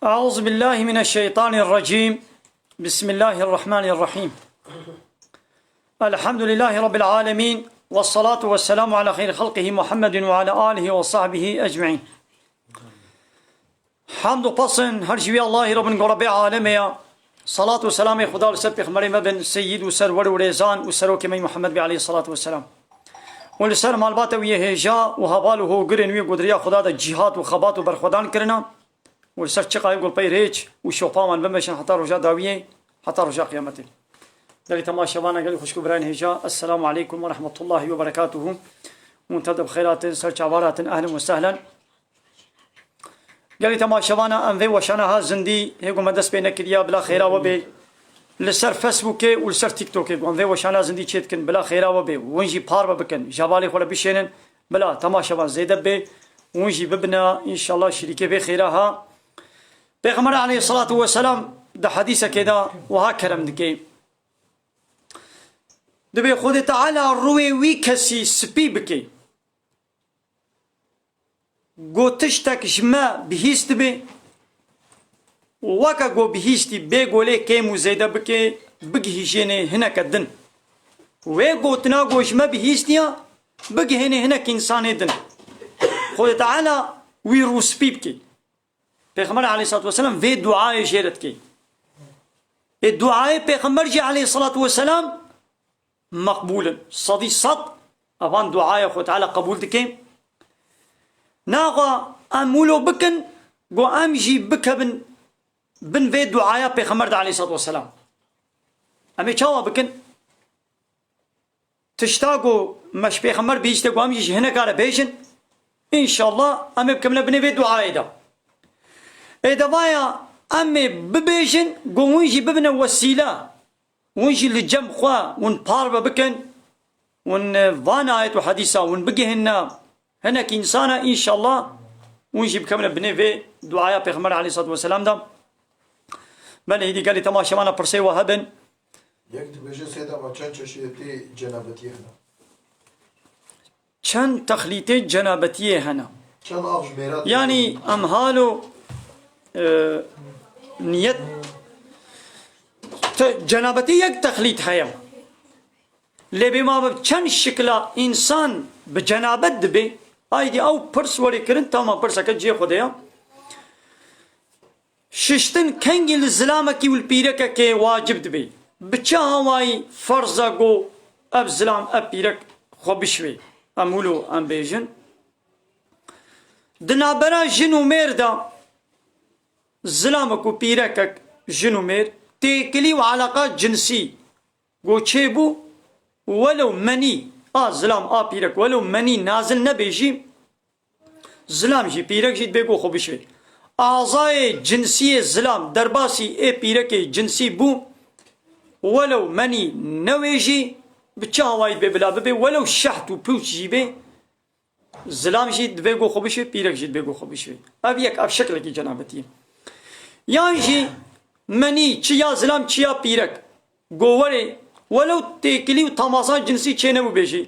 أعوذ بالله من الشيطان الرجيم. بسم الله الرحمن الرحيم. الحمد لله رب العالمين، والصلاة والسلام على خير خلقه محمد وعلى آله وصحبه أجمعين. حمد و پسند هر شوی الله رب رب عالمه. صلاة و سلام خدا لسر پیغمبر مبن سید و سرور و ریزان و سروک می محمد علیه الصلاة والسلام و لسر مالبات و هجا و حوال و گرن و قدریا خدا دا جهاد و خبات و برخودان کرنا و لسر چقای گل پی ریچ و شوپامان بمشن حتی رجا داویه حتی رجا قیامته. دلی تماشاوانا گلی خوشکو براین هجا. السلام علیکم و رحمت الله و برکاته. منتدب خیرات سر چاوارات اهلا و سهلا. گلی تماشاوانا انوی وشانا ها زندی هیگو مدس بی نکریا بلا خیرا و بی لسر فیسبوک و لسر تیک توک انوی وشانا زندی چیت کن بلا خیرا و بی ونجی پار بکن جوالی خورا بشینن بلا تماشاوان زیده بی ونجی ببنا انشالله شریکه بی خیرا ها. پیغمبر علیه الصلاة والسلام ده حدیثه که ده و ها کرم دکی دبی خود تعالی روی وی کسی سپی بکی گوتشتک جمع بهیست بی وکا گو بهیستی بی گوله که مزیده بکی بگیهیشینه هنک دن وی گوتنا گو جمع بهیستیا بگیهینه هنک انسانه دن خود تعالی وی رو سپی بکی. پیغمبر علیه الصلاة والسلام وی دعای جیرت کی دعای پیغمبر جی علیه الصلاة والسلام مقبول صدی صد اوان دعای خود تعالی قبول دکی ناغا امولو بکن گو امجی بکبن بن وی دعای پیغمبر علیه الصلاة والسلام امی چاوا بکن تشتاقو مش پیغمبر بیشته گو امجی هنه کاره بیشن انشاءالله امی بکمنا بنی وی دعای دا دوایا امی ببیشن گو ونجی ببنا وسیله ونجي للجم خوا ون باربا بكن ون فان آيات وحديثة ون بقي هناك إنسانة إن شاء الله ونجي بكمنا بني في دعايا بيغمبر عليه الصلاة والسلام دا من هيدي قال لي تماشا معنا برسي وهبن يكتب بجي سيدا ما چند چشيتي جنابتي هنا چند تخليتي جنابتي هنا چند آفش ميرات يعني أمهالو نيت جنابتی یک تخلیط هیا لبی ما چند شکل انسان به جنابت دبی آیدی او پرس وری کرن تمام پرس که جی خودیا ششتن کنگل زلامه کی ول پیرک که واجب دبی بچه هوای فرضا گو اب زلام اب پیرک خوبشوی امولو ام بیجن دنابرا جنو مردا زلامه کو پیرک جنو مر تيكلي وعلاقات جنسي قوشي بو ولو مني زلام بيرك ولو مني نازل نبيجي زلام جي بيرك جي بيقو خوبشوي أعضاء جنسية زلام درباسي بيرك جنسي بو ولو مني نويجي بتشاواي ببلا ببي ولو شحت وبوش جي بي زلام جي بيقو خوبشوي بيرك جي بيقو خوبشوي أبيك أب شكلك جنابتي يعني منی چیا زلام چیا پیرک گووره ولو تکلی و تماسا جنسی چه نبو بیشی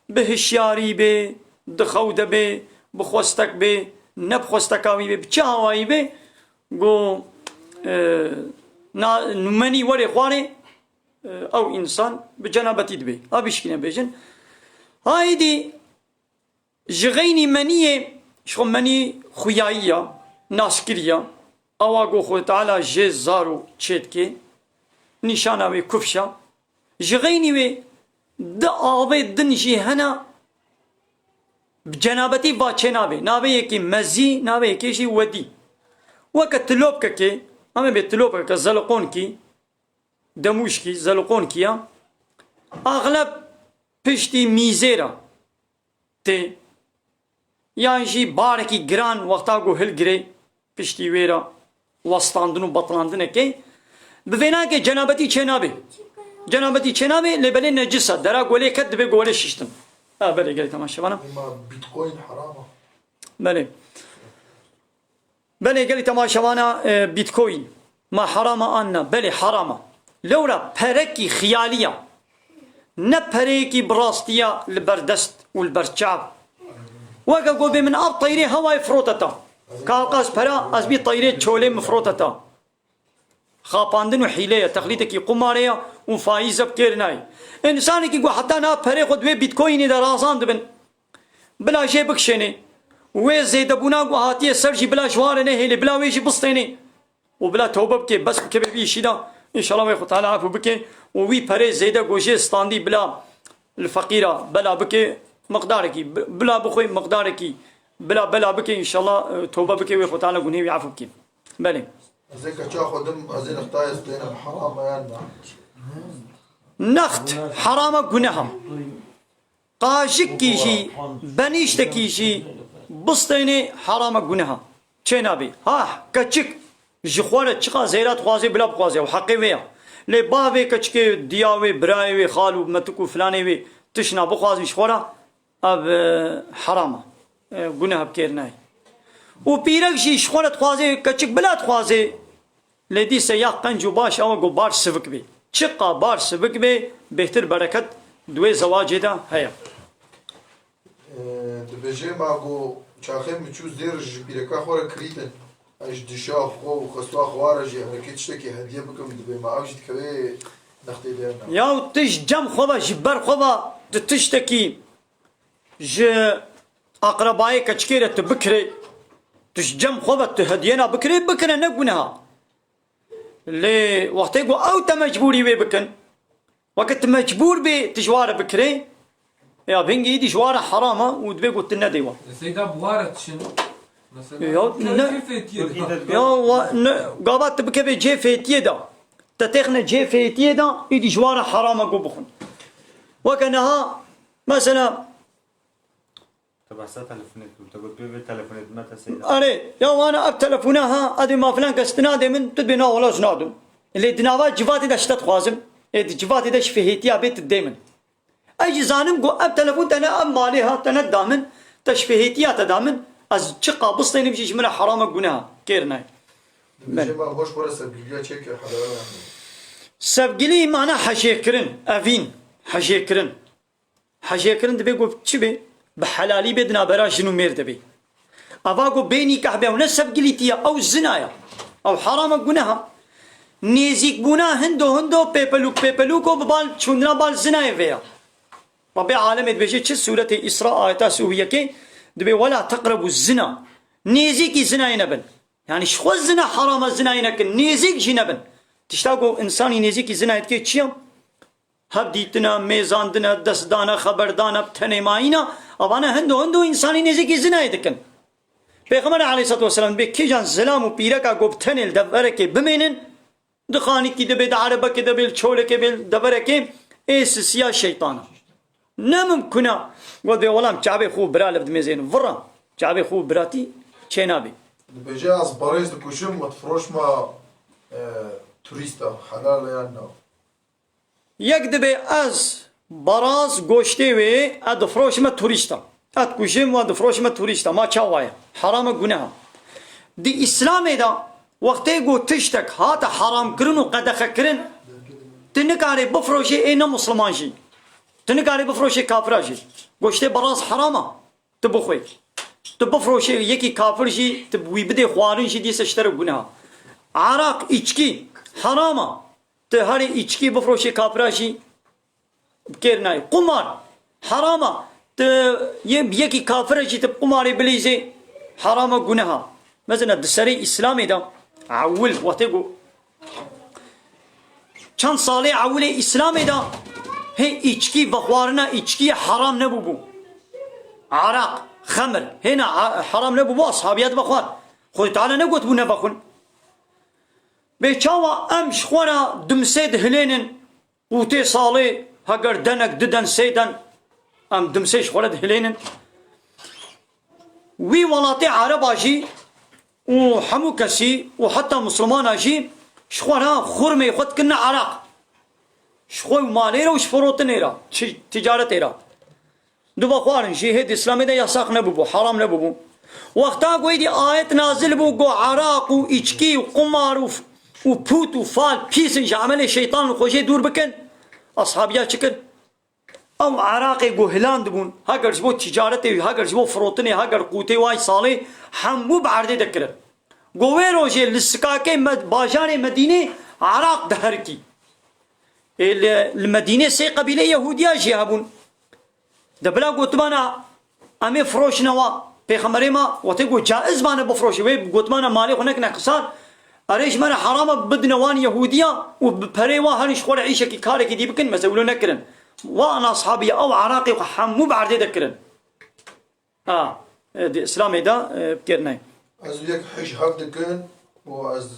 به هشیاری به دخوده به بخوستک به نبخوستکاوی به بچه هوایی به گو منی وره خواره او انسان به جنابتی دبی آبیش کنه بیشن هایدی جغینی منیه شخو منی خویاییه ناسکریه اواگو خود تعالی جه زارو چید که نشانه وی کفشا جغینی وی ده آوه دنجی هنا بجنابتی باچه نابه یکی مزی نابه یکیشی ودی وکا تلوب که همه به تلوب که زلقون کی دموش کی زلقون کیا أغلب پشتی میزێرە تێ یانژی بارێکی گران وەختا گۆ هەلگرێ پشتی وێرە وەستاندن و بەتڵاندنەکەی بڤێناکێ جەنابەتی چێ نابێ جەنابەتی چێ نابێ لێبەلێ نەجسە دەرا گۆلێ کەت دەبێ گۆلێ شیشتن بەلێ گەری تەماشەوانە إما بيتكوين حرامة بەلێ بەلێ گەلی تەماشەوانە بیتکۆین ما حرامە ئاننا بەلێ حرامە لەورە پەرەکی خیالیە نە پەرەیەکی بڕاستیە لە بەردەست و لە بەرچاو وەگە گۆ بێ من ئاو تەیرێ هەوای فرۆتەتە کاڵقاس پەرە ئەزبی تەیرێ چۆلێ مفرۆتەتە خاپاندن و حیلەیە تەقلیدێکی قومارەیە و فایزە بکێرنای ئینسانێکی گۆ حتا نا پەرێ خۆ دوێ بیتکۆینی دەڕازان دبن بلا ژێ بکشێنێ وێ زێدەبوونا گۆ هاتیە سەرژی بلا ژوارە نەهێلێ بلا وێژی بستێنێ و بلا تەوبە بکێ بەس بکە بێ بیشیدا ئینشاڵڵا وێ خوتعالی عەفو بکێ و وی پەرێ زێدە گۆژێ ستاندی بلا الفەقیرە بلا بکێ مقدارێکی بلا بخۆی مقدارێکی بلا بکێ ئینشاڵڵا تەوبە بکێ وێ خوتعالی گونێوی عەفو بکێ بەلێ زي كتشا خدم أزين اختايز بينا حرامة يعني نەخت حرامە گونەها قاژێکیشی بەنیشتێکیشی بستێنێ حرامە گونەها چێ نابێ ها کەچک ji xwe re çiqa zêrat xwazê bila bixwaze û heqê wê ya lê bavê keçikê diya wê birayê wê xal û metik û filanê wê tişna bixwazin ji xwe re ev heram e guneh bikêrine û pîrek jî ji xwe re dixwaze keçik bila dixwaze lê dîse ya qenc û baş ew got baş sivik bê çiqa baş sivik bê bêhtir bereket di wê zewacê de heye دبجي ماغو شاخين متشوز دير جبيركا خورا كريتن اش دشا خو وخصوا خوارجي حركت شتكي هديه بكم دبي ما اوجد كوي نختي ديرنا ya tij cem xwe ji ber xwe di tiştekî ji aqrebayê keçikê re tu bikirê tu ji cem xwe tu hediyena bikirê bikire ne guneha lê wextê got ew te mecbûrî wê bikin wekî tu mecbûr bê tu ji ware bikirê ya bingî dî ji ware herama û divê got tu nedê we Seyda buhara çin. Mesela Ya ne fethiye. ya gavat tu bikevê cê fêtiyê da te texne cê fêtiyê da îdî ji ware herama got bixwin weke neha mesela طبعا ساعة تلفونات وتقول بيبي تلفونات متى سيدا أري يا وانا اب تلفونها ادي ما فلان كستنادي من تدبنا ولا زنادم اللي دناوا جواتي دا شتت خوازم ادي جواتي دا شفهيتيا بيت دايما اي زانم جو اب تلفون تنا ام مالها تنا دامن تشفهيتيا تدامن از چقا بسطين بيجي من حرام گناه كيرناي دبجي ما هوش ورا سبيليا تشيك حلال سبگلي معنا حشيكرن افين حشيكرن دبي گو چي بي بحلالي بدنا برا شنو مير دبي افاقو بيني كحبه ونس سبگليتيا او زنايا او حرام گناه نيزيك بونا هندو بيبلوكو ببال چوندنا بال زنايا فيا ربي عالم بيجي چه سورة إسراء آياتا سوية كي دبي ولا تقربوا الزنا نيزيكي زنا ينبن يعني شخو الزنا حرام الزنا ينكن نيزيك جي نبن تشتاقو إنساني نيزيكي زنا يتكي چيام هب ديتنا ميزاندنا دستدانا خبردانا بتنه ماينا أبانا هندو إنساني نيزيكي زنا يتكن پیغمبر علیه الصلاة والسلام به کی جان سلام و پیرکا گفتن دبره که بمینن دخانی کی دبه عربه که دبه چوله که دبره که ایس سیاه شیطانه نممکنه قد به ولام چابه خوب برا لبد میزین ورا چابه خوب براتی چه نبی دبجي از باريز دكوشم متفروش ما توريستا حلال يعني یک دبه از براز گوشته و ادفروش ما توریستا ات کشم و ادفروش ما توریستا ما چاوایه حرام گناه دی اسلام دا وقتی گو تشتک هات حرام کرن و قدخ کرن تنکاری بفروشی اینا مسلمان جی تنکاری بفروشی کافر جی گوشته براز حرامه تبخوی تبفروشی یکی کافر جی تبوی بده خوارن جی دیسه شتر گناه عراق içki حرامه te hari içki bifroşi kafir jî bikêrnayê qumar herama te yekî kafir jî te qumarê bilîzê herama guneha mesela di serê İslamê de awil wextê got çend salê awilê İslamê de hê içki ve xwarina içkiyê heram nebûbû araq xemir hêna heram nebûbû ashabiyet vexwar Xwedê Teala negot bû nevexwin بچاوا ام شخورا دمسید هلینن قوتي صالي هاگر دنك ددن سيدن ام دمسيش خورد هلينن وي ولاتي عرب اجي وحمو كسي وحتى مسلمان اجي شخورها خرمي خد كنا عراق شخوي ماليرا وشفروتنيرا تجارتيرا دوبا خوارن شهيد اسلامي دا يساق نبوبو حرام نبوبو وقتا قوي دي آيت نازل بو قو عراق و إچكي و قمار و بوت و فال بيسن عمل الشيطان وخوشي دور بكن أصحابيا شكل او عراقي قو هلاند بون هاگر جبو تجارتي هاگر جبو فروتني هاگر قوتي واي صالي همو بعرده دكرن قوي روجي لسكاكي باجار مدينة عراق دهركي المدينة سي قبيلة يهودية جيهابون دبلا قوتمانا امي فروش نوا پیغمبر ما وتقول جائز ما بفروش وي قوتمانا مالي هناك نقصان اريش من حرام بدنوان يهودية وبريوا هنش خور عيشة كي كارك دي بكن مسؤولو نكرن وانا اصحابي او عراقي وحمو بعرده دكرن دي اسلامي دا بكرناي از یک حش حق دکن و از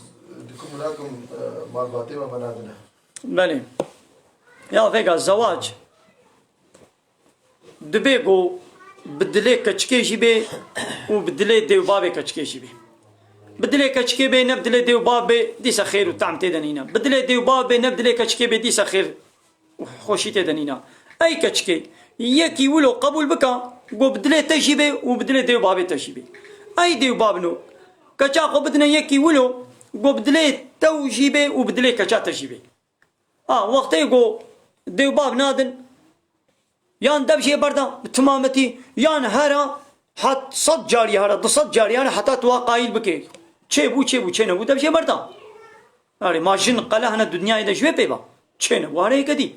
دکم هناكم مال ما بنادنا بله يا فيك الزواج دبيقو بدلي كچكي جيبي وبدلي ديو بابي كچكي جيبي بدلي كچكي بي نبدلي ديو بابي ديسا خير وطعم تدنينا بدلي ديو بابي نبدلي كچكي بي ديسا خير وخوشي تدنينا اي كچكي يكي ولو قبول بكا قو بدلي تجيبي وبدلي ديو بابي تجيبي اي ديو بابنو كچاقو بدنا يكي ولو قو بدلي توجيبي وبدلي كچا تجيبي وقتی گو دیو باب نادن یان دبشی بردا تمامتی یان هرا حت صد جاری هرا 200 جاری هرا حتی تو قایل بکی چه بو چه نبو دبشی بردا آره ماشین قله هن دنیا ایده جوی پیبا چه نبو هره کدی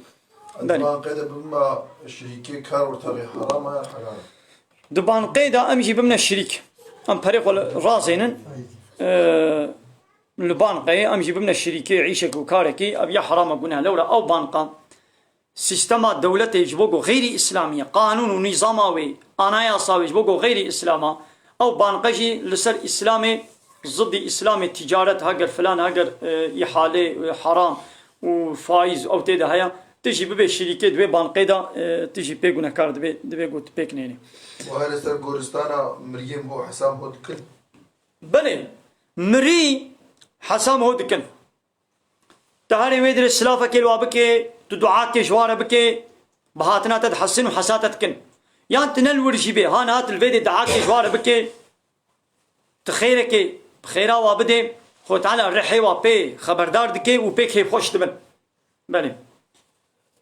ما قيد بما شريكي كار ورتغي حرام يا حلال دبان قيدا امشي بمن الشريك ام فريق رازينن لبانقي امشي بمن الشريكي عيشك وكاركي ابي حرام قلنا لولا او بانقا سيستما دولة يجبوغو غير اسلامية قانون ونظاماوي انا يصاوي يجبوغو غير اسلاما او بانقجي لسر اسلامي ضد اسلامي تجارة هاجر فلان هاجر يحالي حرام وفايز او تيدا هيا تجي ببي شركة دوي بانقيدا تجي بيقونا كار دوي قوت بيكنيني وهذا سر غورستانا مريم هو حسام هو دكن بلي مري حسام هو دكن تهاري ميدر السلافة كيلوا بكي تدعاك شوارة بكي بهاتنا تتحسن وحساتتكن يان تنلور جيبي هان هات الفيدي دعاك شوارة بكي تخيرك بخيرا وابدي خوت على الرحي وابي خبردار دكي وبيك هي خوش دبن بلي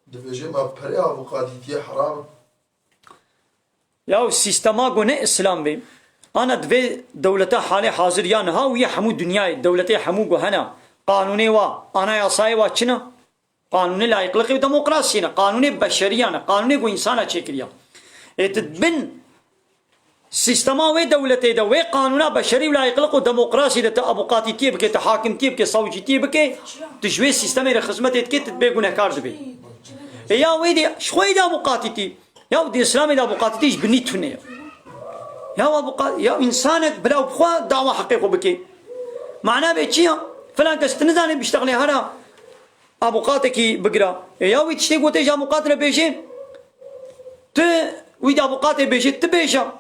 دبجي ما بريا وقاديتي حرام ياو سيستما قونا اسلام بي انا دوي دولتا حالي حاضر يان ها ويا حمو دنياي دولتي حمو قهنا قانوني وا انا يا صاي واتشنا قانوني لا يقلقي وديمقراطينا قانوني بشريانا قانوني قو انسانا تشكريا اتدبن سيستما وي دولتي دا وي قانونا بشري ولا يقلق وديمقراطي دا ابوقاتي تيبك تحاكم تيبك صوجي تيبك تجوي سيستمي رخصمتي تكي تتبيقونا كارزبي يا ويدي شوي دا ابوقاتي يا ودي اسلامي دا ابوقاتي بني تفنيه يا ابوقاتي يا انسانك بلا بخوا دعوه حقيقه بكي معناه بيتشيا فلان كستنزاني بيشتغلي هنا ابوقاتكي بقرا يا ويد شتي قوتي جا مقاتله بيجي ت ويد ابوقاتي بيجي تبيجا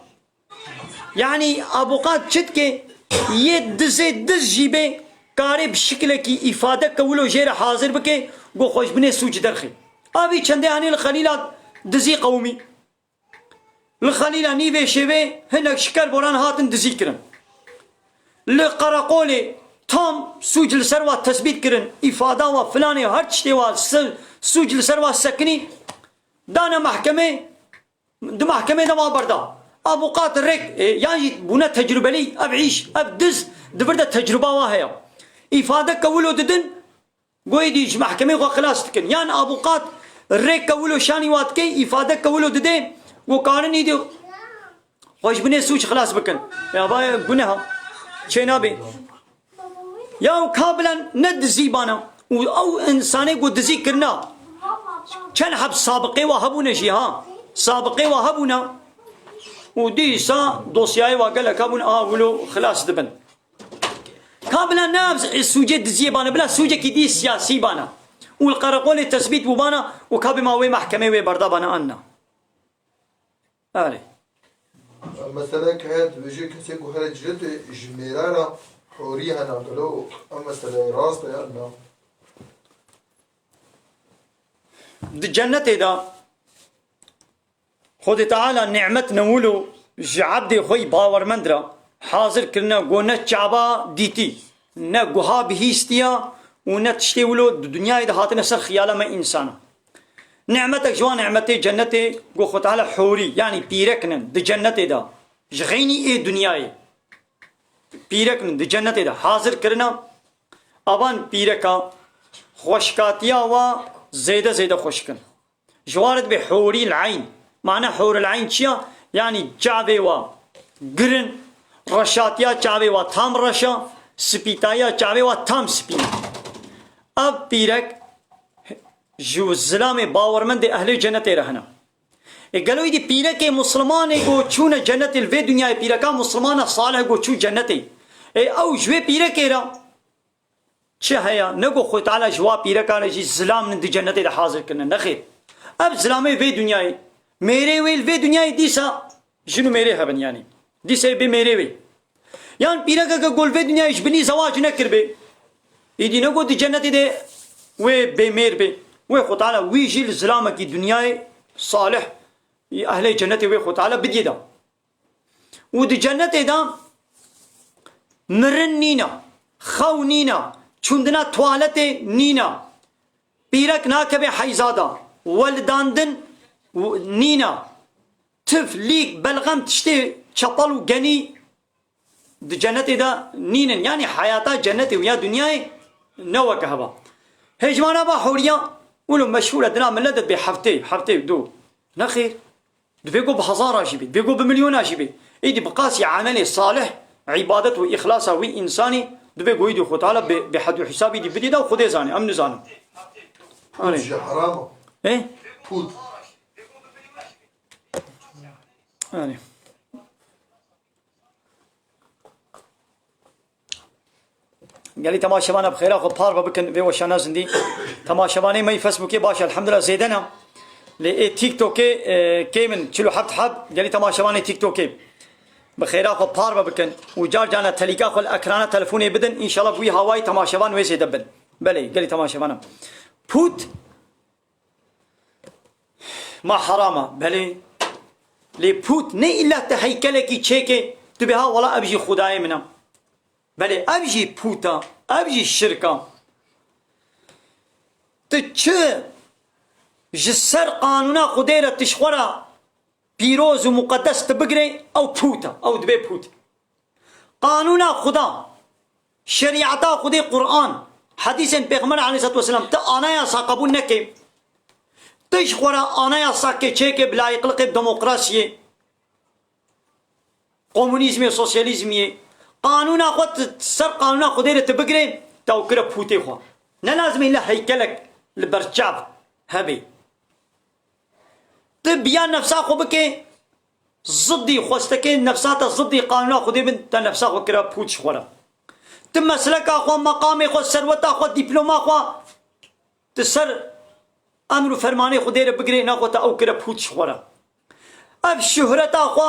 يعني ابوقات شتكي يد زيد دز جيبي كاري بشكل كي افاده كولو جير حاضر بكي قو خوش بني سوج درخي ابي چنده اني الخليلات دزي قومي الخليل نيفي شبي هناك شكر بوران هاتن دزي كرن لقرقولي تام سوج السروا تثبيت كرن افاده وفلاني هر شتي وا سوج السروا سكني دانا محكمه د محكمه دا بردا ابو قاتل ريك يعني بنا تجربه لي ابعيش ابدز دبرده تجربه واهيا افاده كولو ددن قويدي محكمه وخلاص تكن يعني ابو قاتل ريك كولو شاني واتكي افاده كولو ددين وقارني دي خوش بني سوج خلاص بكن يا باي بنها شينابي يا كابلا ند زيبانا او انساني قد ذكرنا كان حب سابقي وهبونا شي ها سابقي وهبونا وديسا دوسياي وقال لك ابون ولو خلاص دبن كابلا نابز السوجة دزيبانا بلا سوجة كي دي سياسي بانا والقرقول التثبيت ببانا وكاب ما وي محكمة وي بردابانا أنا آلي مثلا كهات بيجي كسيكو هلا جلت جميرانا حوريها نقلو أما مثلا راس يا دي جنة دا خود تعالى نعمة نولو جعبدي خوي باور مندرا حاضر كرنا قونا شعبا ديتي نا قوها بهيستيا ونا تشتي ولو الدنيا إذا هاتنا سر خيالا ما إنسانا نعمتك جوان نعمتي جنتي قو خود تعالى حوري يعني بيركنن دي جنة دا جغيني ايه دنياي بيركنن دي جنة دا حاضر كرنا أبان بيركا خوشكاتيا و زيادة خوشكن جوارد بحوري العين معنى حور العين چيا يعني جعبه و قرن رشاتيا جعبه و تام رشا سپیتایا جعبه و تام سپیت اب بيرك جو الزلام باورمند اهل جنت رهنا قالوا يدي بيرك مسلمان کو چون جنت الفي دنيا بيرك مسلمان صالح کو چو جنتي او جو بيرك را چه هيا نگو خود تعالى جواب بيرك على جي الزلام ند جنت حاضر كنا نخير اب زلامي في دنيا मेरे वे वे दुनिया दिशा जिन्हों मेरे हैं बनियानी दिशे बे मेरे वे यान पीरा का गोल वे दुनिया इस बनी जवाज न कर बे इदी न को दी जन्नत दे वे बे मेर बे वे खुदाला वी जिल ज़लाम की दुनिया सालिह ये अहले जन्नत वे खुदाला बिदी दा वो दी जन्नत दा नरनीना खाउनीना चुंदना twalete नीना पीरक ना कबे हाइजादा वलदांदन نينا طفل ليك بلغم تشتي شطل وجني دي جنتي دا نينا يعني حياتها جنتي ويا دنياي نوا كهبا هجمانا با حوريا ولو مشهورة دنا من لدد بحفتي دو نخير بيقو بهزار جيبي بيقو بمليون جيبي ايدي بقاسي عملي صالح عبادته واخلاصه وانساني بيقو يدي خطاله بحد حسابي دي بدي دا وخدي زاني امن زاني حرام ايه فوت يعني قال لي تماشانا بخير اخو بار بكن في وشانا زندي تماشانا ما فيسبوك باش الحمد لله زيدنا لي تيك توك كيمن تشلو حب قال لي تماشانا تيك توك بخير اخو بار بكن وجار جانا تليقا اخو الاكران تلفوني بدن ان شاء الله بوي هواي تماشانا ويسي دبن بلي قال لي تماشانا بوت ما حرامه بلي لي بوت ني إلا تهيكلكي تشيكي تبها ولا أبجي خداي منها بل أبجي بوتا أبجي الشركة تتشي جسر قانونا خديرة تشخورا بيروز ومقدس تبقري أو بوتا أو دبي بوت قانونا خدا شريعتا خدي قرآن حديثا بيغمر عليه الصلاة والسلام تأنا يا ساقبون نكي تشخورا أنا يا ساكي تشيكي بلا يقلق بديمقراطية كومونيزم سوسياليزم قانون أخوات سر قانون أخو دير تبقري توكر بوتي خوا نلازم إلا هيكلك البرشاب هبي تبيان نفسا خو بكي ضدي خوستكي نفساتا ضدي قانون أخو دي بنت نفسا خو كرا بوت شخورا تمسلك أخو مقامي خو سروتا أخو دبلوما خو تسر امر فرمانه خدير بگري ناقوتا او كره پوت شورا اب شهرتا خو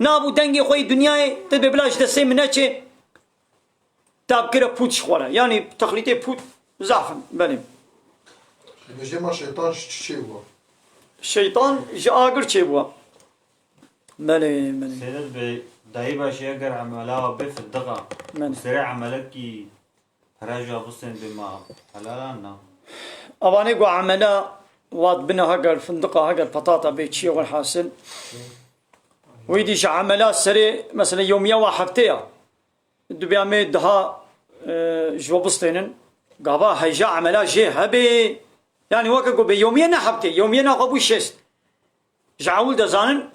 نابو دنگي خوي دنياي تبي بلاش دسي منچه تاب كره پوت شورا يعني تقليدي پوت زعفن بله بيجي ما شيطان شي هو شيطان جاگر چه بوا بله سيدت به داي باشي اگر عملها بف الدقة سريع عملك كي راجع بصين بما حلالا اواني قو عملا واد بنا هقر فندقة هقر بطاطا بيتشي والحاصل ويديش عملا سري مثلا يوميا وحفتيا دبيا ميد دها جو بسطينن قابا هيجا عملا جي هبي يعني وكا بيوميا نحبتي يوميا نقبو شست جعول دزانن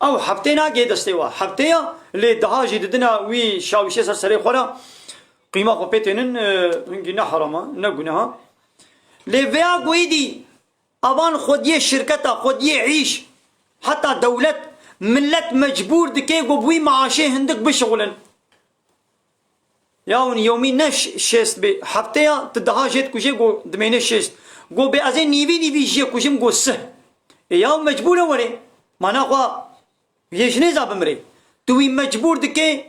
او حفتينا قيد استوا حفتيا اللي دها جددنا وي شاوشي سري خورا قيمة قبيتين هنجي حرما نقولها لفيا قويدي أبان خودية شركتا خودية عيش حتى دولة ملت مجبور دكي قبوي معاشي هندك بشغلن ياون يومي نش شست بي حبتيا تدها جيت كوجي جو دمينه شست جو بي ازين نيفي جي كوجم جو سه ياو مجبور وري مانا خوا يجني زابمري توي مجبور دكي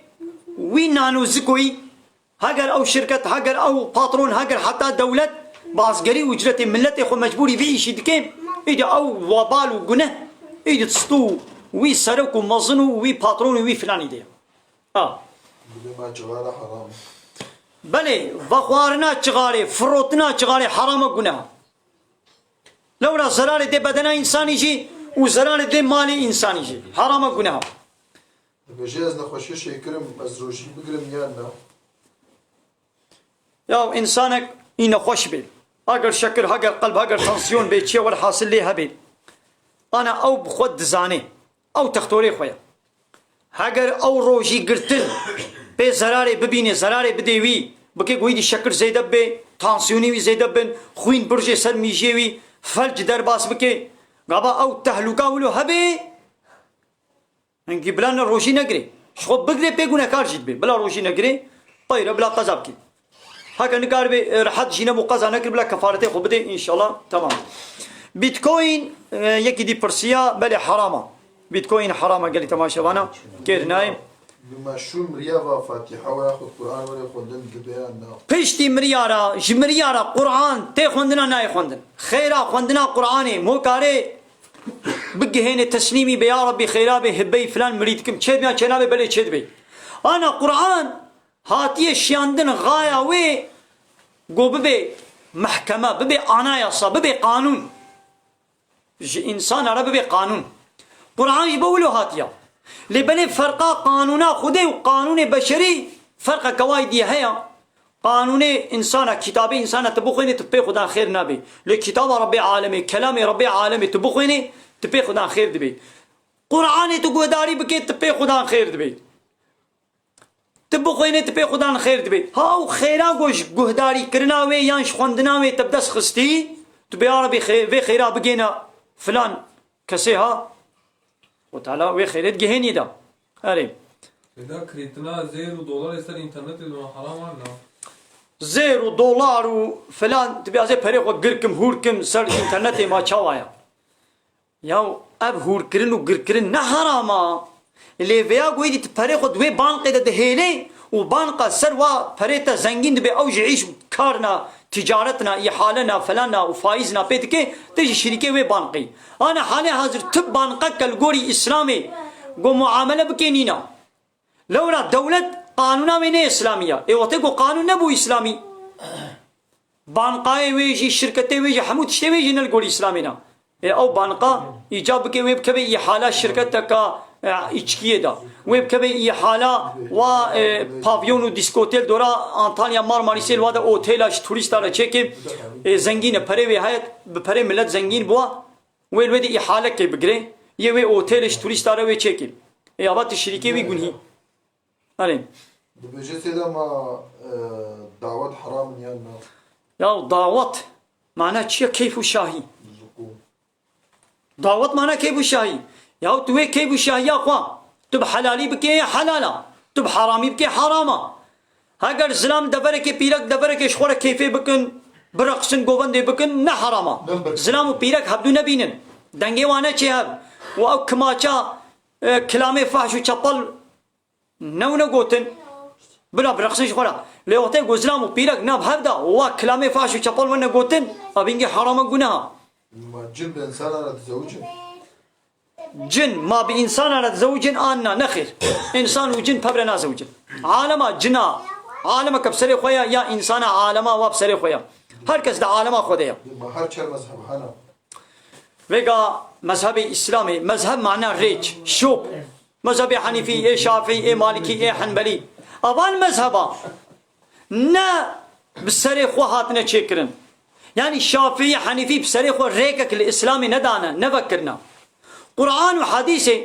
وي نانو زكوي هاجر او شركه هاجر او باترون هاجر حتى دوله باسقري وجرتي ملتي خو مجبوري في شي دكي اذا او وبال وجنه اذا تسطو وي سرقوا مظنوا وي باترون وي فلان دي ما جغاله حرام بله وخوارنا چغاري فروتنا چغاري حرام گناه لولا زرار دي بدن انساني جي وزرار دي مالي انساني جي حرام گناه بجاز نخوشي شيكرم از روشي بقرم يانا يا انسانك إنه خوش بي اگر شكر هاگر قلب هاگر تنسيون بي چي ور حاصل لي هبي انا او بخود زاني او تختوري خويا هاگر او روجي گرتن بي زراري ببيني زراري بديوي بكي قويدي شكر زيدب بي تنسيوني وي زيدب بن خوين برجي سر ميجيوي فلج درباس بكي غابا او تهلوكا ولو هبي انكي بلا روجي نگري شخو بگري بيگونه كار جيد بي بلا روجي نگري طيرة بلا قذاب كي هكا نقار بي رحت جينا مقازا نقر بلا كفارتي خو بدي ان شاء الله تمام بيتكوين يكي دي برسيا بلي حرامة بيتكوين حرامة قال لي تماشا وانا كير نايم بما شو مريابا فاتحة وياخذ قرآن ولا ياخذ دبيان پشتی مریارا جمریارا قرآن تی خوندنا نای خوندن خیرا خوندنا قرآنی موکاره بگهین تسلیمی به یا ربی خیرا به هبی فلان مرید کم چید بیا چنابه بله چید بی انا قرآن هاتی شیاندن غایا وی گو ببی محکمه ببی آنایاسا ببی قانون انسان را ببی قانون قرآن جبولو هاتیا لبني فرقا قانونا خدي وقانون بشري فرق كوايدي هيا قانون انسان كتابي انسان تبوخيني تبي خدا خير نبي لكتاب ربي عالمي كلام ربي عالمي تبوخيني تبي خدا خير دبي قرآن تقول داري بكي تبي خدا خير دبي تبوخيني تبي خدا خير دبي هاو خيرا گوش گهداري کرنا وي يانش خوندنا وي تبدس خستي تبي عربي خير خيرا بقينا فلان كسيها وتعالى وي خيرت جهني دا أري إذا كريتنا $0 يصير إنترنت إنه حرام ولا $0 وفلان تبي أزاي فريق وقركم هوركم سر إنترنت ما شوايا ياو أب هوركرن وقركرن نحراما اللي فيا قويدي تفريق دوي بانقة دهيلي وبانقة سروا فريتا زنجين دبي أوج عيش كارنا تجارتنا إحالنا فلانا وفايزنا بيتك تجي شركة وي بانقي أنا حالي حاضر تب بانقة كالقوري إسلامي قو معاملة بكينينا لولا دولة قانونا من إسلامية إيواتيكو قانون نبو إسلامي بانقاي ويجي شركتي ويجي حمود تشتي ويجي نلقوري إسلامينا أو بانقا إيجابك ويب كبي إحالة شركتك إيشكيه دا ويب كبي إحالة و بافيون وديسكوتيل دورا أنطاليا مارماريسيل وادا أوتيلاش توريستارا تشيكي زنجين بري وهايت ببري ملت زنجين بوا ويل ودي إحالة كي بقري يوي أوتيلاش توريستارا وي تشيكي إيابات الشركة وي قنهي ألين بجد هذا ما دعوات حرام يانا يا دعوات معناه شيء كيف وشاهي دعوت معناه كيف وشاهي يا توي كيف وشاهي يا أخوان تب حلالي بكي حلالا تب حرامي بكي حراما هاگر زلام دبرك بيرك دبرك شخورك كيف بكن برقصن قوبن دي بكن نه حراما زلام وبيرك هبدو نبينن دنگي وانا چه هب و او كماچا كلام فحش وچپل نو نگوتن بلا برقصن شخورا لوقتي گزلام وبيرك ناب هبدا و كلام فحش وچپل ون نگوتن ابينگي حراما گناه ما جن بإنسان أنا تزوجن جن ما بإنسان على زوجين آننا نخير إنسان وجن ببرنا زوجين عالما جنا عالما كبسري خويا يا إنسان عالما وابسري خويا هركز ده عالما خوديا ما هر شر مذهب حنا ويقا مذهب إسلامي مذهب معناه ريج شوب مذهب حنيفي إيه شافعي إيه مالكي إيه حنبلي أبان مذهبا نا بسري خوهاتنا تشكرن يعني شافعي حنيفي بسري خو ريكك الإسلامي ندانا نفكرنا قرآن وحديثه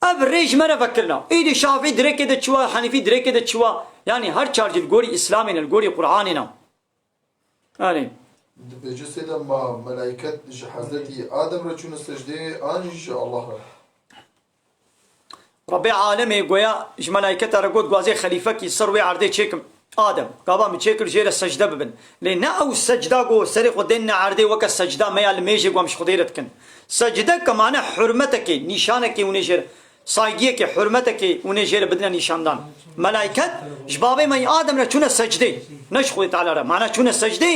اب ريج ما نفكرنا ايدي شافعي دريك ده چوا حنيفي دريك ده چوا يعني هر چارج الغوري اسلامي الغوري قرآننا يعني بجد هذا ما ملائكة حضرتي آدم رجون السجدة أنج الله ربي عالمي قويا ملائكة رقود قوازي خليفة كي سروي عردي تشيكم آدم قابا متشكل جير السجدة ببن لأن أو السجدة قو سرق ودينا عردي وك السجدة ما يعلميجي قوامش خديرتكن سجدة كمعنى حرمتك نشانك ونجر صايقيك حرمتك ونجر بدنا نشاندان ملائكة جبابي ما آدم لشون السجدة نشخذ تعالى معنى شون السجدة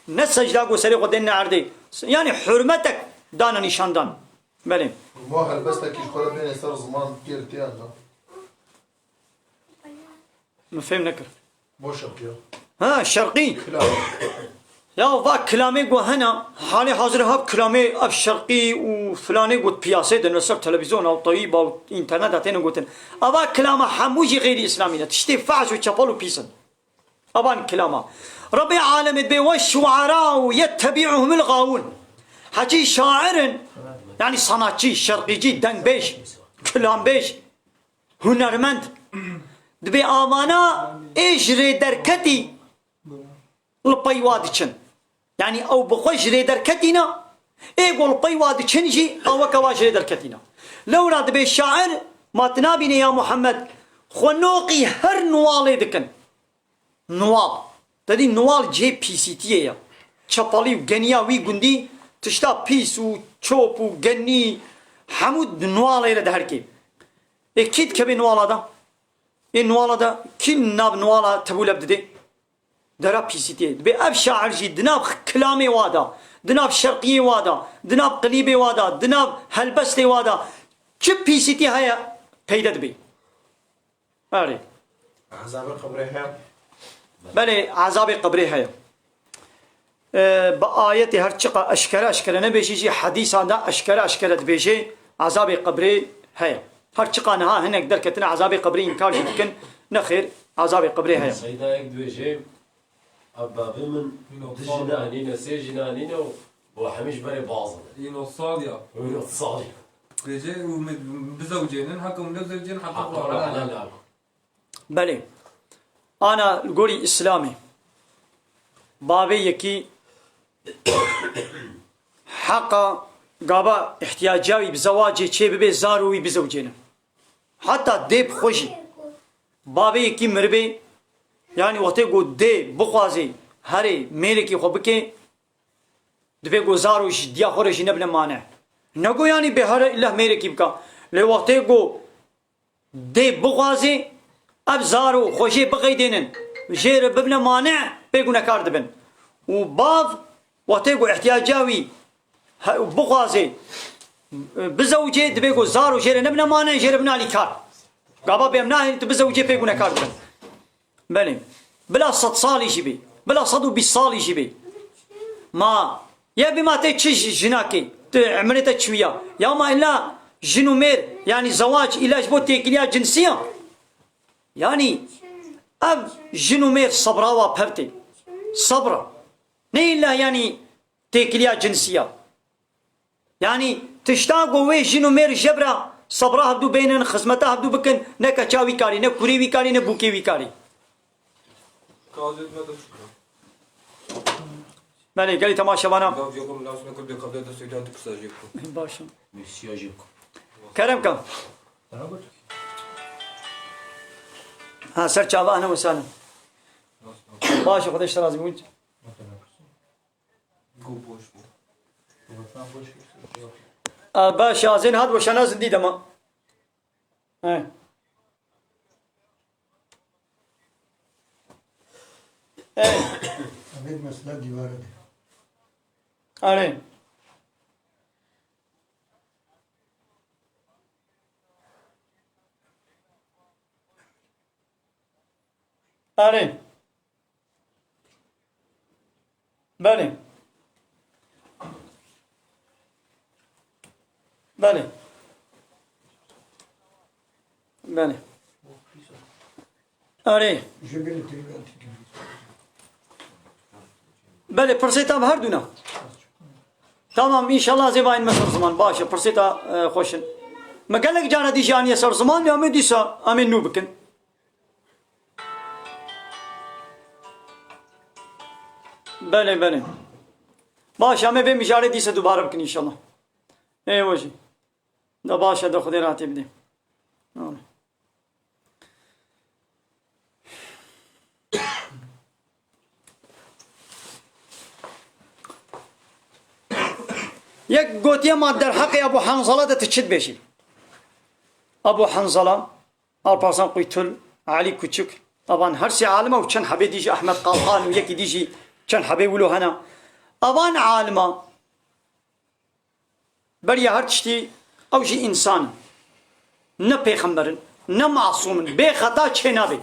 نسجدة قو سرق ودينا عردي يعني حرمتك دانا نشاندان بلين ما هلبستك يشخل بين يسار زمان كيرتيان مفهم نكر بوشك يا ها الشرقي يا ذاك كلامي قو هنا حالي حاضر هاب كلامي اب شرقي وفلاني قلت بياسة نصر تلفزيون او طيب او انترنت هاتين قلتن ابا كلامه حموجي غير اسلامي تشتي فعش وشابل وبيسن ابان كلامه ربي عالم بي والشعراء يتبعهم الغاوون حكي شاعر يعني صناعتي شرقي جدا بيش كلام بيش هنرمند دبي آمانا ايش ريدركتي البيوادشن يعني او بخوش ريدركتينا ايقول البيوادشن جي او كواش ريدركتينا لو راد بي الشاعر ما تنابيني يا محمد خنوقي هر نوالي دكن نوال تدي نوال جي بي سي تي يا شابالي وغنيا وي غندي تشتا بيس وشوب وغني حمود نوالي لدهركي اكيد كبي نوالا دا النوالا دا كل ناب نوالا تبول بدي درا بي سي تي دبي اب شاعر جي دناب كلامي وادا دناب شرقي وادا دناب قليبي وادا دناب هلبستي وادا كيف بي سي تي هيا بيدا دبي اري عذاب القبر هيا بلي عذاب قبري هيا بآية هرشقة أشكرا نبيجي حديث هذا أشكرا دبيجي عذاب قبري هيا هرشقة نها هناك دركتنا عذاب قبري إنكار يمكن نخير عذاب قبري هيا سيدا دبيجي أبا بمن جنانين سجنانين وحمش بري باظن ينو الصادية ويتصالي بيجي بزوجين حكم بزوجين حكم حقا على لا بلي أنا القولي إسلامي بابي يكي حقا قابا احتياجاوي بزواجي چه ببي زاروي بزوجين حتى ديب خوشي بابي يكي مربي يعني وقتی گو دی بخوازی هری میلی کی خوب که دبی گو زاروش دیا خورشی نبنه مانع نگو یعنی به هر الله میلی کی بکا لی وقتی گو دی بخوازی اب زارو خوشی بقیدینن جیر ببنه مانع بگو نکار دبن و باف وقتی گو احتیاجاوی بخوازی بزوجه دبی گو زارو جیر نبنه مانع جیر بنالی کار قابا بیم ناهی تو بزوجه بگو نکار دبن بله بلا 100 سالی جیبی بلا 120 سالی جیبی ما يا بما تشج جناكي عملت تشويه يا ما الا جنومير يعني زواج علاج بو تكليا جنسيه يعني اب جنومير صبرا وبرتي صبرا نيلا يعني تكليا جنسيه يعني تشتاقوا وي جنومير جبرا صبرا هبدو بينن خدمتها هبدو بكن نكا چاوي كاري نه كوري وي كاري نه بوكي وي كاري بله گلی تماشا بانا باشم کرم کن ها سر چاوا اهلا وسهلا باشه خودش راضی بود باشه ازین هاد وشنا زندی دما अभी मसला दीवार है अरे अरे बने बने बने अरे بله پرسیتا هر دونا تمام ان شاء الله زباین مسر زمان باشه پرسیتا خوشن مگلک جانا دی جانی سر زمان یا می دیسا امین نو بکن بله بله باشه همه به میجاره دیسه دوباره بکن ان شاء الله ای وجی دا باشه دا خودی راحتی بده يك قوتي ما در حقي أبو حنظلة تشد بيشي أبو حنظلة البارسان قيتل علي كوتشك طبعا هرسي عالمة وكان حبي ديجي أحمد قالقان ويكي ديجي كان حبي ولو هنا أبان عالمة بريا هرتشتي أو جي إنسان نه پیغمبرن نه معصومن بے خطا چه نبی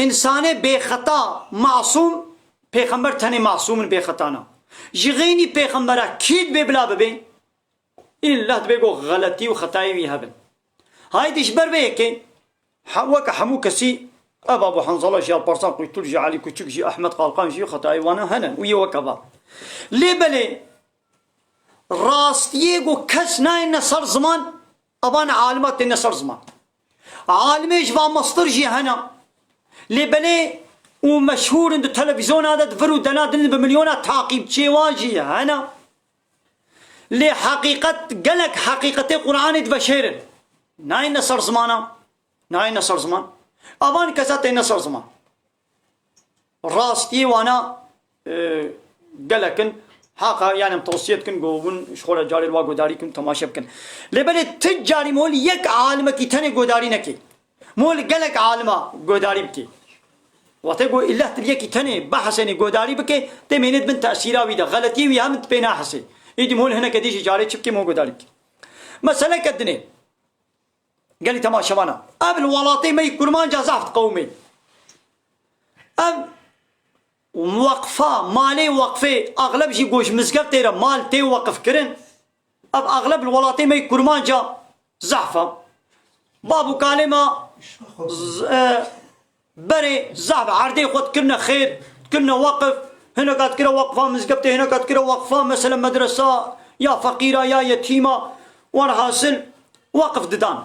انسان بے خطا معصوم پیغمبر تنه معصومن بے خطا نه جغيني پیغمبره کید به بلا ببین این الله بگو غلطی و خطایی وی هبن هاي ديش بربه که وك حمو كسي أبو حنظلة جي البرسان قلت جي علي كتشك جي أحمد قالقان جي خطأي وانا هنا ويا وكبا ليه بلي راستيجو كسنا إن صار زمان أبان عالمات إن صار زمان عالمي جبا مصدر جي هنا ليه بلي ومشهور عند التلفزيون هذا دفرو دنادن بمليونات تعقيب جي هنا ليه حقيقة قالك حقيقة القرآن دبشير ناين صار زمانا ناين صار زمان أبان كسات إن صار زمان راستي وانا قالكن حقا يعني متوسيتكن قوون شغل جاري الواقو داريكن تماشبكن لبلي تجاري مول يك عالمة كي تاني قداري نكي مول قالك عالمة قداري بكي وتقول الله تليك كي تاني بحسني قداري بكي تمينت بنت تأثيرا ويدا غلطي ويا هم تبينا حسي يدي مول هنا كديش جاري شبكي مو قداري بكي مسألة كدني قال لي تماشبانا قبل ولاطي ما يكرمان جازفت قومي وموقفة مالي وقفة أغلب جي قوش مزقف تيرا مال تي وقف كرن أغلب الولاطي ما يكرمان جا زحفة بابو كالما بري زحف عردي خود كنا خير كنا وقف هنا قد كرا وقفة مزقفته هنا قد كرا وقفة مثلا مدرسة يا فقيرة يا يتيمة ورحاصل وقف ددان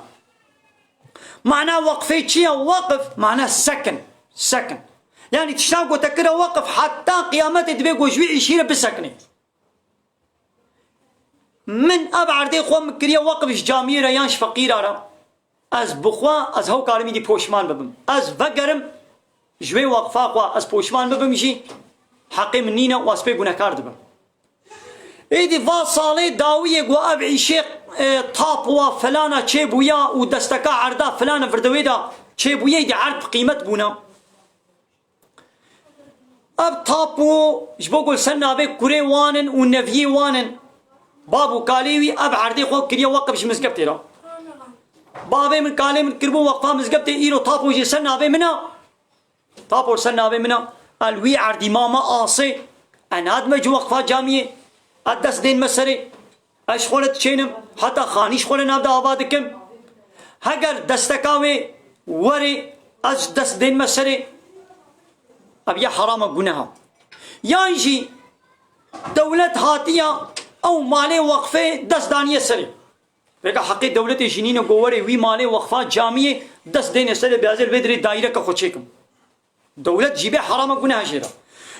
معناه وقفة شيء وقف معناه سكن يعني تشتاق وتكره وقف حتى قيامته تبيقوا جوي عشيرة بسكنه من أبعد دي خواه مكريا وقف جامية ريانش فقيرة را از بخوا از هو كارمي دي پوشمان ببم از وقرم جوي وقفا خواه از پوشمان ببم جي حقي منينا واس بي گناكار دبم ايدي فا صالي داوية قوى أبعي شيخ طاپوا فلانا چه بويا و دستكا عردا فلانا فردويدا چه بويا ايدي عرد قيمت بونا اب طاپو جبو قول سنة بي كوري وانن و نفيي وانن بابو كاليوي اب عردي خو كريا وقفش مزقبتي را بابي من كالي من كربو وقفا مزقبتي ايرو طاپو جي سنة بي منا طاپو سنة بي منا الوي عردي ماما آسي اناد مجو وقفا جامية ادس دين مسري اش خولت چينم حتى خانيش خول نابدا آبادكم هگر دستكاوي وري از دس دين مسري اب يا حرام گناها يانجي دولة هاتية او مالي وقفة دس دانية سري بقى حقي دولة جنين قواري وي مالي وقفات جامية دس دين سري بيازر بدري دائرة كخوشيكم دولة جيبه حرام گناها جيرا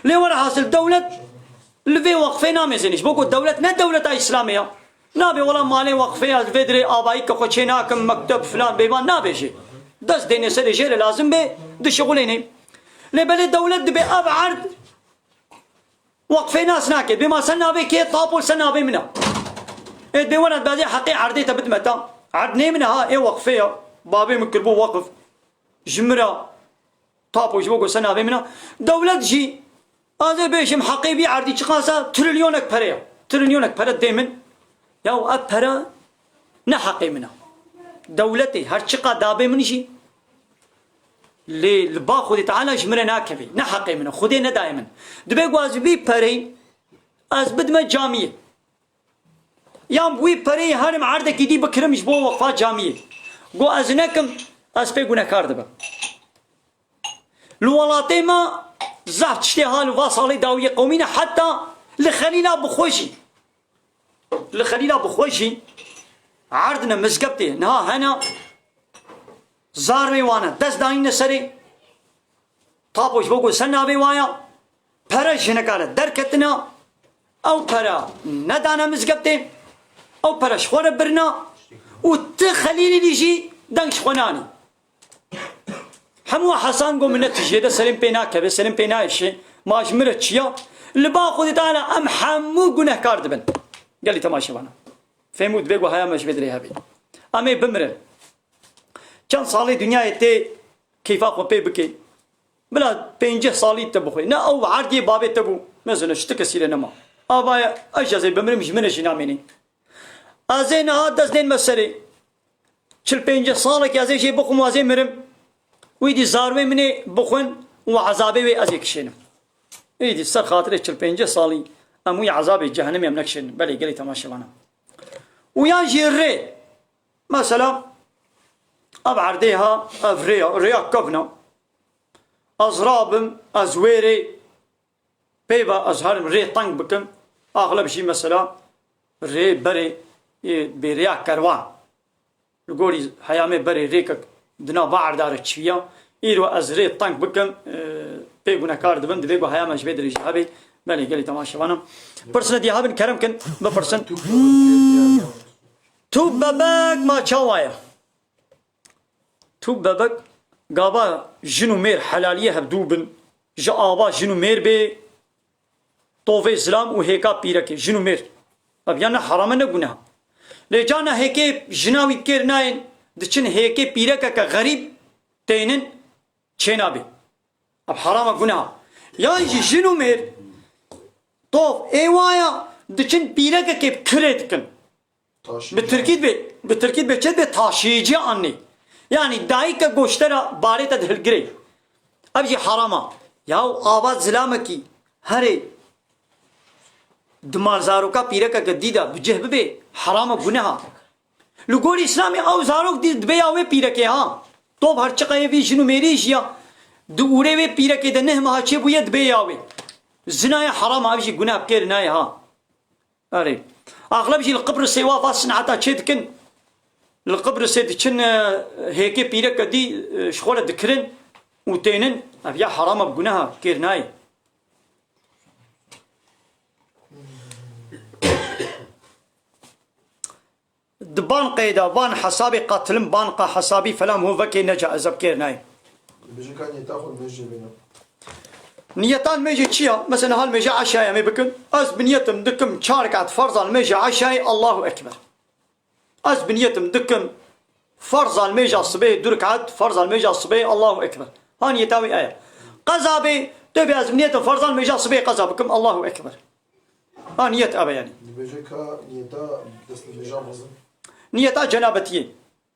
ليه ورا حاصل دولة لفي وقفة نامي زينش بقول دولة نا دولة إسلامية نابي ولا مالي وقفة بدري آبائي كخوشيناكم مكتب فلان بيبان نابي شي دس دين سري جيرا لازم به دي شغليني لبلي الدولة دبي أبعد وقفة ناس ناكد بما سنة بي كي طابول سنة بي منها بي ولد بازي حقي عردي تبت متى عردني منها ايه وقفية بابي مكربو وقف جمرة طابول جبوكو سنة بي منها دولة جي هذا بيشم حقي بي عردي چقاسا تريليونك بريا تريليونك برا ديمن ياو اب برا نحقي منها دولتي هر چقا دابي منشي لبا خودی تعالی جمره ناکبی نه حقی منه خودی نه دائما دبی واجبی پری از بدم جامعه یام بوی پری هرم عرض کی دی بکرمش بو وقفات جامعه گو از نکم از پی گونه کار دبم الولاطي ما زعت اشتهال وصالي داوية قومينا حتى لخلينا بخوشي عرضنا مزقبتي نها هنا زار وانا دس داين سري طابوش بقول سنة بوايا برا جنكارة دركتنا أو برا ندانا مزقبتي أو برا شخورة برنا وتخليني ليجي دنش خناني همو حسان قوم من التجيدة سلم بينا كبه سلم بينا الشيء ما أجمرت شيا اللي باخذ تعالى أم حمو جنه كاردبن قال لي تماشي وانا فهمت بيجوا هيا مش بدري هبي أمي بمرن كان صالي دنيا تي كيف أقوم بيبكي بلا بينجه صالي تبخي نا أو عردي بابي تبو مثلا اشتكى سير نما أبا أجازي بمرن مش منش ناميني أزين هذا زين مسري شل بينجه صالك يا زي شيء بقوم وزين مرم ويدي زاروي مني بخون وعذابي وي أزيك شنو ويدي سر خاطري شل بينجه صالي أموي عذابي جهنم يمنكشن بلي قالي تماشي وانا ويا جيري مثلا أبعرديها ريا كبنا أزرابم أزويري بيبا أزهرم ري طنق بكم أغلب شي مثلا ري بري بريا كروان القولي حيامي بري ريكك دنا بعر دارت شوية إيرو أزري طنق بكم بيبونا كارد بند بيبو حيامي جبيد رجابي بلي قالي تماشي وانا برسنة دي هابن كرم كن بفرسن تو بابك ما تشاوايا تو بابك قابا جنو مير حلالية هبدوبن جا آبا جنو مير بي طوفي زلام وهيكا بيركي جنو مير أبيانا حرامنا قناها لجانا هيكي جناوي بكير ناين دچن هيكي بيركا كغريب تينن چينابي أب حرام قناها يعني جنو مير طوف ايوايا دچن بيركا كيب كريتكن بالتركيد بي تاشيجي عني يعني دايكا گوشترا باريتا دهلگري ابجي حراما ياو آواز زلامكي هري دمار زاروكا بيركا قديدا بجهب بي حراما گناها لقول اسلامي او زاروك دي دبي اوه بيركي ها طوب هر چقاية بي جنو ميريش يا دوره بي بيركي ده نهم ها چه بويا دبي اوه زنايا حراما ابجي گناه بكير نايا ها اري اغلب شيء القبر سوا فاسن عطا تشدكن القبر سيد كن هيك بيرك دي شغله ذكرن وتينن ابيا حرام بجناها كيرناي دبان قيدا بان حسابي قتلم بان قا حسابي فلام هو فكي نجا ازب كيرناي بيجي كان يتاخذ ميجي بينا نيتان ميجي تشيا مثلا هالميجي عشاء ما بكن از بنيتم دكم شاركات فرض الميجي عشاء الله اكبر از بنيتم دكم فرض الميجي الصبي دركعت فرض الميجي الصبي الله اكبر هان يتاوي ايه قزابي تبي از بنيتم فرض الميجي الصبي قزابكم الله اكبر هان نيت ابا يعني بيجي كا نيتا دس الميجي مزن نيتا جنابتي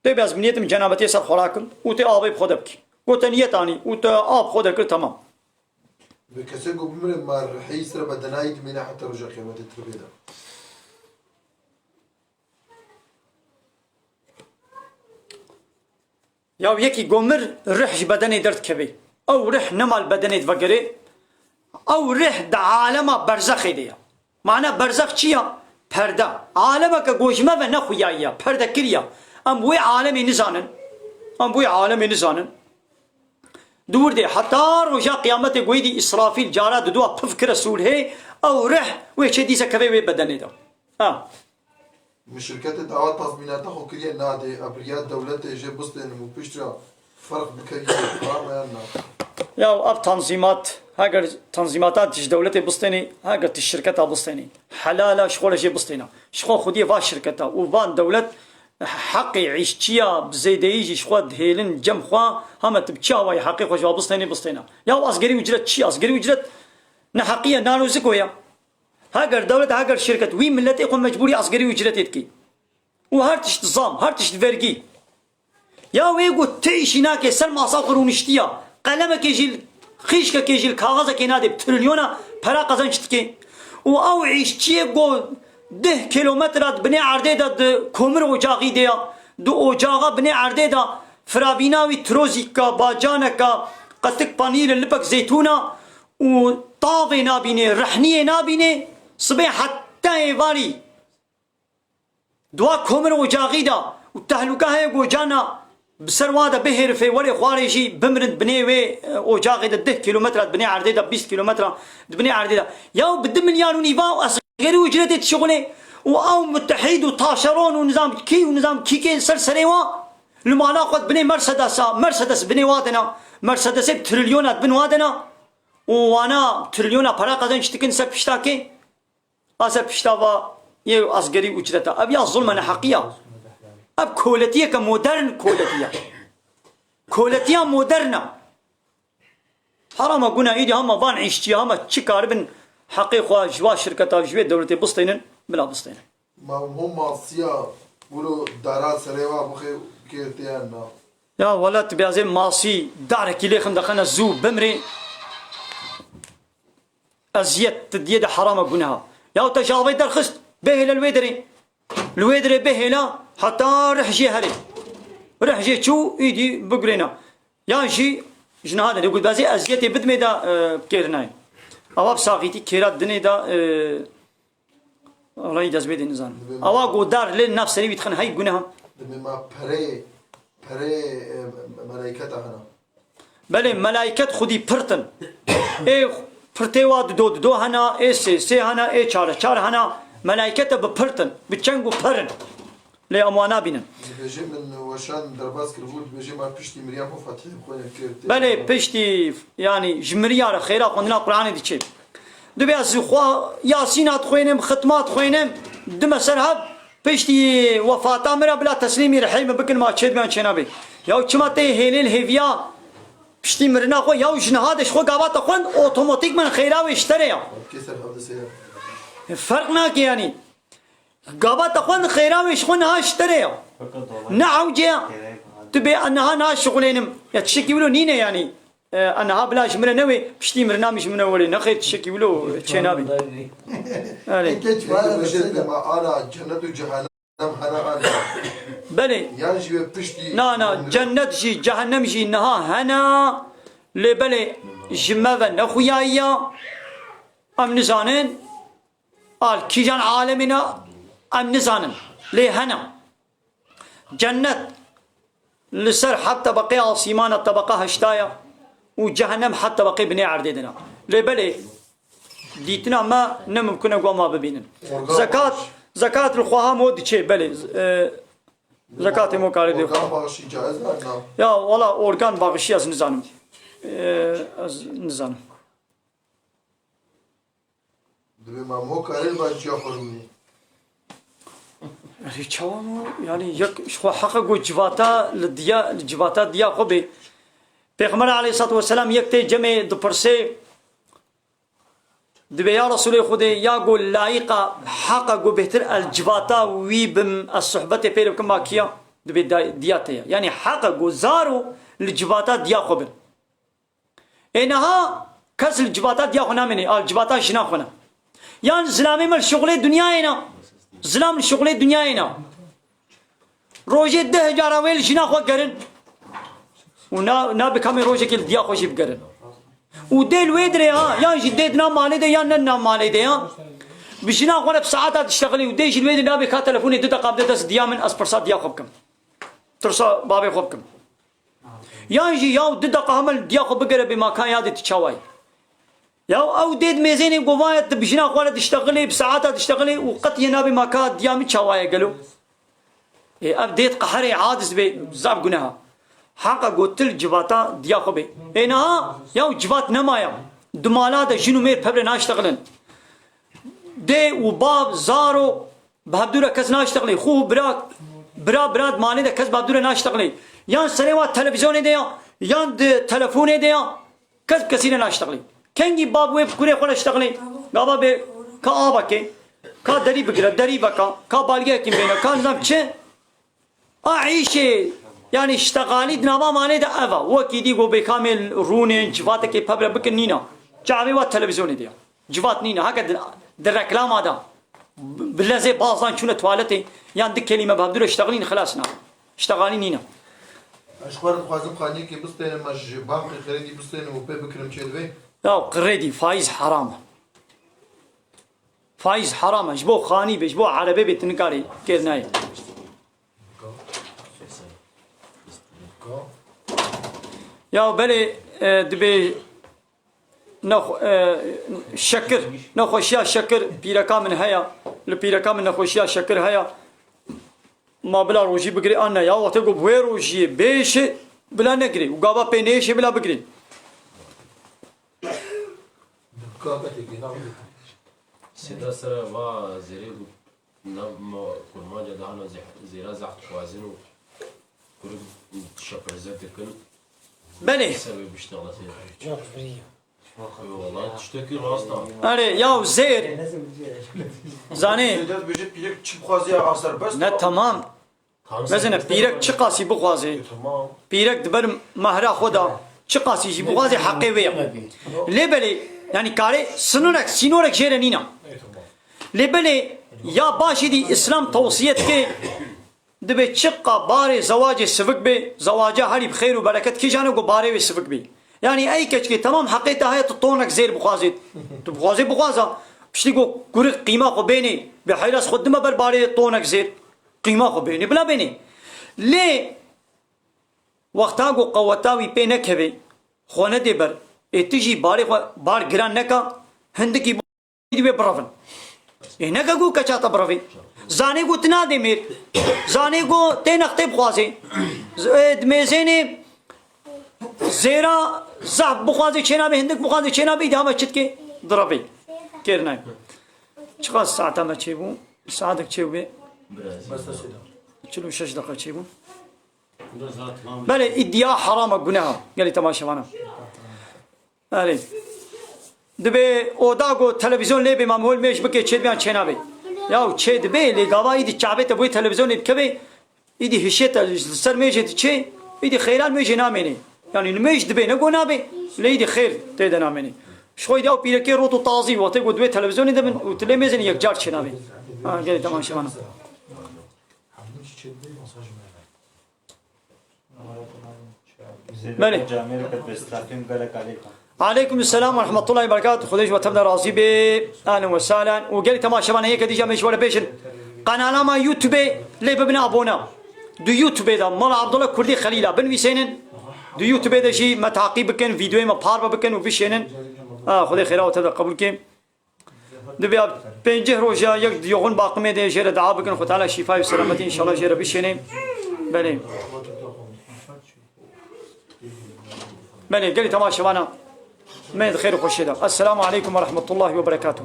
تبي از بنيتم جنابتي سر خوراكم وتي ابي بخدبك وت نيتاني وت اب خدك تمام بكسيكو بمر ما رحيس ربا دنايد منا حتى رجع قيامة التربية يا يكي قمر رح بدني درت كبي او رح نمال بدني تفكري او رح دا عالم برزخ ديا معنى برزخ چيا پرده عالمك گوشمه و نخویایا پرده کریا ام بوی عالمی نزانن دور دي حتى رجع قيامته قويدي إسرافيل جارا دوا بفكر رسول هي أو رح ويش ديسا كذا بدني ده من شركات الدعوات تضمينات أخو كريه نادي أبريات دولته جي بستن وبيشتري فرق بكريه يا أب تنظيمات هاجر تنظيمات تج دولته بستني هاجر الشركات بستني حلالة شغل جي بستنا شغل خديه فاش شركتها وفان دولة حقي عيشتيا بزيديجي شخوات هيلن جم خوا هم تبتشاوي حقي خوش بستني بستنا يا أصغري وجرت شي أصغري وجرت نحقية نانو زكويا هاجر دولة هاجر شركة وين ملتي يقوم مجبوري أصغري وجرت يتكي وهرتش تزام هرتش تفرقي يا ويقو تعيش هناك سلمى صاقر ونشتيا قلمك يجي خيشك يجي الكاغذك ينادي بتريليونا برا قزنشتكي وأو عيشتيا قو 10 كيلومترات بني عرديدا كومر اوجاغي ديا دو اوجاغا بني عرديدا فرابيناوي تروزيكا باجانكا قتك بانير لبك زيتونا وطاوي نابيني رحنية نابيني صبي حتى يفاري دوا كومر اوجاغي دا وتهلوكا هي اوجانا بسروادا بهر في ولي خوارجي بمرد بنيوي اوجاغي دا 10 كيلومترات بني عرديدا 20 كيلومتر بني عرديدا ياو بدم مليار ونيفا غير وجرت شغله او متحد وطاشرون ونظام كي سرسريوا المالا قد بني مرسدس بني وادنا مرسدس بتريليونات بن وادنا وانا تريليونا para kazançtıkın se piştaki asa piştava ye asgari ücreta ab ya zulmen haqiya ab koletiye ka modern koletiye moderna harama guna idi ama ban işçi ama çıkar bin haqiqa jwa şirketa jwa devleti bıstayının bila bıstayının ما هم ماسيا ولو دارات سريوا بخي كيرتيانا ya ولا تبيازي ماسي دارك اللي خندقنا زو بمري أزيت تديد حرام قنها يا تجاوي درخست بهلا الويدري بهلا حتى رحجي شو يدي بقرينا يا شي جنا هذا يقول بازي أزيت بدمي دا كيرناي أواب ساقيتي كيرات دني دا الله يجاز بيدي نزان أوا قدار للنفس اللي بيتخن هاي قنها ما بري ملائكتها هنا بله ملائكت خودی پرتن ای پرتواد دو هنا ای سه هنا ای چار هنا ملائکت بپرتن بچنگو پرن لی اموانا بینن بيجي من وشان درباس كربول بيجي ما بيشتي مريم وفتح خويا كثير بله پشتی yani جمریار خیرا خوندنا قرآن دیچه دو بیاز خوا یاسینات خوینم ختمات خوینم دو مسرحب پشتی وفاتا مرا بلا تسلیمی رحیم بکن ما چید بیان چنابی یا چما تی هیلیل هیویا پشتی مرنا خو یا جنهادش خو گاوات خوند اتوماتیک من خیرا و اشتره یا كسر هذا سير فرق ناکی یعنی گاوات خوند خیرا و اشخون ها اشتره یا نه عوجه تبي انها نا شغلينم يتشكي ولو نينا يعني انها بلاش من نوي بشتي مرنا مش من اولي نخيت تشكي ولو تشينابي بيجي ما انا جنة وجهنم هنا انا بلي يعني جي بيشتي نا جنة جي جهنم جي نها هنا لبلي جمبا نخويايا ام نزانن قال كيجان عالمنا ام نزانن لي هنا جنة لسر حتى بقي عاصمان الطبقة هشتايا وجهنم حتى بقي بني عردنا لبلي ديتنا ما نمكن نقوم ما ببينن زكاة الخواها مود شيء بلي زكاة مو كاري دي كان باشي جائز لنا يا والله أورغان باغشي از نزانم از نزانم دبي ما مو كاري باجي خروني ريتشاوانو يعني يك شو حقق جواتا الجواتا ديا خبي پیغمبر علیه الصلاة والسلام یک ته جمع دو پرسه دبي يا رسول خدي يا قول لائقة حقا قو بهتر الجواتا ويبم الصحبة بيرب كما كيا دبي دياته يعني حقا قو زارو الجواتا ديا خبر إنها كس الجواتا ديا خنا مني الجواتا شنا خنا يعني زلامي مال شغل الدنيا هنا زلام شغل الدنيا هنا روجه ده جاراويل شنا خو قرن ونا بكامي روجه كل ديا خوشي بقرن وديل ويدري ها يا جديدنا مالي ده يا ننا مالي ده ها بجنا خونا بساعات تشتغلي وديش الويدري نابي كا تلفوني دو دقائق دس ديا من اسبرسات ديا خوبكم ترسا بابي خوبكم يا جي يا دو دقائق عمل ديا خوب بقرن بما كان يادي تشاواي يا او ديد ميزيني قوايت بجنا خونا تشتغلي بساعات تشتغلي وقت ينابي ما كا ديا من تشاواي قالوا ابديت قحري عادس بزاب قناها حقا قلت الجباتا دياخبي اينها يا جبات نمايا دمالا ده جنو مير پبر ناشتغلن دي وباب زارو بهبدورة كز ناشتغلي خو براد مالي ده كز بهبدورة ناشتغلي يان سريوات تلفزيوني ده يان تلفوني ده كز كسينا ناشتغلي كنجي باب ويب كوري خونا اشتغلي غابا بي كا آبا كي كا دري بقرا دري بكا كا بالغي كم بينا كا نظام چه اعيشي يعني اشتغالي دنابا مالي ده أفا وكي دي قو بكامل رونين جواتك كي بابلا بكن نينا جعبي وات تلفزيوني دي جوات نينا هكا در ركلام هذا باللازي بازان شونه توالتي يعني دك كلمة بهبدور اشتغلين خلاصنا اشتغالي نينا اشخوار خوازم خاني كي بستين ماج بانك خريدي بستين وبي بكرم چلوي لا قريدي فايز حرام فايز حرام جبو خاني بجبو عربي بتنكاري كيرناي يا بلي دبي نخ شكر نخوشيا شكر بيركا من هيا البيركا من نخوشيا شكر هيا ما بلا روجي بقري أنا يا وتقول بوي روجي بيش بلا نقري وقابا بينيش بلا بقري سيدا سر ما زيرو نم كرما جدانو زيرا زعت خوازنو كرد شفر زكن بله سبب بيشتغل سير والله تشتكي راسنا أري يا زير زاني Sedat böcek pirek çip xwaziya asar bas. نه تمام مثلا بيرك چه قاسي بخوازي تمام بيرك دبر مهرا خدا چه قاسي جي بخوازي حقي ويا ليه بلي يعني كاري سنورك جيرنينا ليه بلي يا باشي دي اسلام توصيت كي دبي چقا باري زواج سفك بي زواجه هاري بخير وبركت كي جانو باري سفك بي يعني اي كي تمام حقيقه هي تطونك زير بخوازي تبخوازي بخوازا بشتي قو قرق قيمه خو بيني بحيرس خدمه بر باري طونك زير قيمه خو بيني بلا بيني ليه وقتا قو قوتاوي بينك هبي خونه دي بر اتجي باري بار جران نكا هندكي دي برافن هناك قو كچاتا برافي زاني قو تنادي مير زاني قو تنختي بخوازي دميزيني زيرا زعب بخوازي چنابي هندك بخوازي چنابي دامه چتكي ضربي كيرناي چقدر ساعته ما چيبو ساعتك چيبو چلو 6 دقيقة چيبو بله ادعاء حرام گناه قال لي تماشا وانا بله دبي اوداغو تلفزيون لي بمامول ميش بكي چيد بيان چنابي ياو چيد بي لي غاوا يدي چابه تبوي تلفزيون يبكبي يدي هشيت سر ميجي تشي يدي خيران ميجي ناميني يعني الميش دبي نقونا بي ليدي خير تيدا ناميني شوي داو بيركي روتو طازي وتقو دوي تلفزيون يدبن وتلميزن يكجار چنابي قال لي تماشا وانا بله عليكم السلام ورحمة الله وبركاته خديش وتبدا راضي بي أهلا وسهلا وقال تماشا وانا هيك ديجا مش ولا بيشن قناة ما يوتيوب لي ببنا أبونا دو يوتيوب ده مال عبد الله كردي خليلا بن ويسينن دو يوتيوب ده شيء ما تعقيب بكن فيديو ما بحارب بكن وفيشينن خدي خيرا وتبدا قبول كيم دبي بينجه روجا يك يغون باقمة ده جرا دعاء بكن خد تعالى شفاء وسلامتي إن شاء الله جرا بيشينن بله بله قال تماشا وانا ما خير وخشيدا السلام عليكم ورحمة الله وبركاته